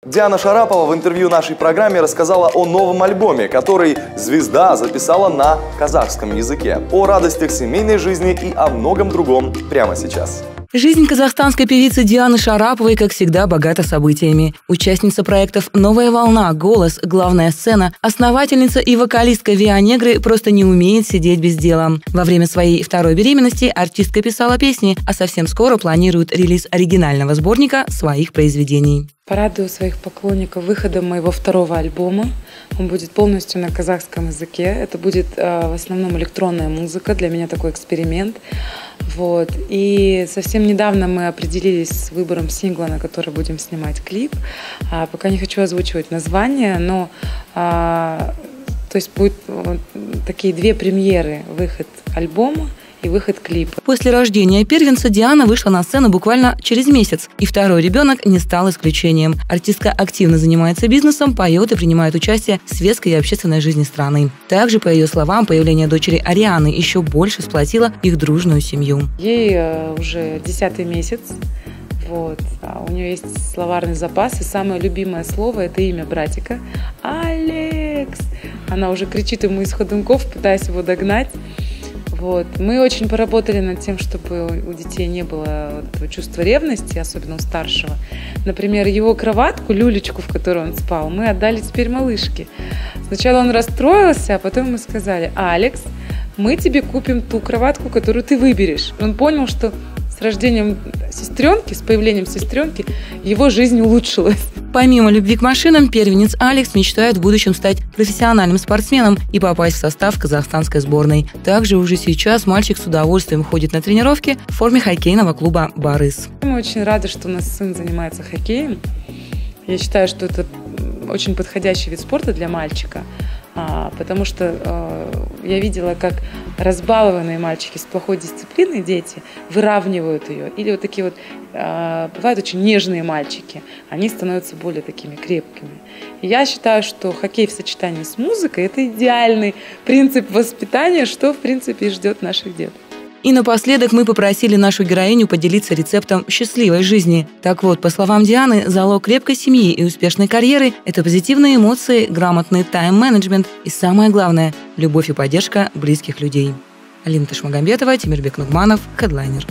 Диана Шарапова в интервью нашей программе рассказала о новом альбоме, который звезда записала на казахском языке, о радостях семейной жизни и о многом другом прямо сейчас. Жизнь казахстанской певицы Дианы Шараповой, как всегда, богата событиями. Участница проектов «Новая волна», «Голос», «Главная сцена», основательница и вокалистка Виа Негры просто не умеет сидеть без дела. Во время своей второй беременности артистка писала песни, а совсем скоро планирует релиз оригинального сборника своих произведений. Порадую своих поклонников выходом моего второго альбома. Он будет полностью на казахском языке. Это будет в основном электронная музыка, для меня такой эксперимент. Вот. И совсем недавно мы определились с выбором сингла, на который будем снимать клип. Пока не хочу озвучивать название, но то есть будет такие две премьеры: выход альбома и выход клипа. После рождения первенца Диана вышла на сцену буквально через месяц, и второй ребенок не стал исключением. Артистка активно занимается бизнесом, поет и принимает участие в светской и общественной жизни страны. Также, по ее словам, появление дочери Арианы еще больше сплотило их дружную семью. Ей уже 10-й месяц. Вот. У нее есть словарный запас, и самое любимое слово – это имя братика – Алекс. Она уже кричит ему из ходунков, пытаясь его догнать. Вот. Мы очень поработали над тем, чтобы у детей не было этого чувства ревности, особенно у старшего. Например, его кроватку, люлечку, в которой он спал, мы отдали теперь малышке. Сначала он расстроился, а потом мы сказали: «Алекс, мы тебе купим ту кроватку, которую ты выберешь». Он понял, что с рождением сестренки, с появлением сестренки, его жизнь улучшилась. Помимо любви к машинам, первенец Алекс мечтает в будущем стать профессиональным спортсменом и попасть в состав казахстанской сборной. Также уже сейчас мальчик с удовольствием ходит на тренировки в форме хоккейного клуба «Барыс». Мы очень рады, что у нас сын занимается хоккеем. Я считаю, что это очень подходящий вид спорта для мальчика, потому что я видела, как разбалованные мальчики с плохой дисциплиной, дети, выравнивают ее. Или вот такие вот, бывают очень нежные мальчики, они становятся более такими крепкими. И я считаю, что хоккей в сочетании с музыкой – это идеальный принцип воспитания, что, в принципе, и ждет наших деток. И напоследок мы попросили нашу героиню поделиться рецептом счастливой жизни. Так вот, по словам Дианы, залог крепкой семьи и успешной карьеры – это позитивные эмоции, грамотный тайм-менеджмент и, самое главное, любовь и поддержка близких людей. Алина Ташмагамбетова, Тимирбек Нугманов, Хедлайнер.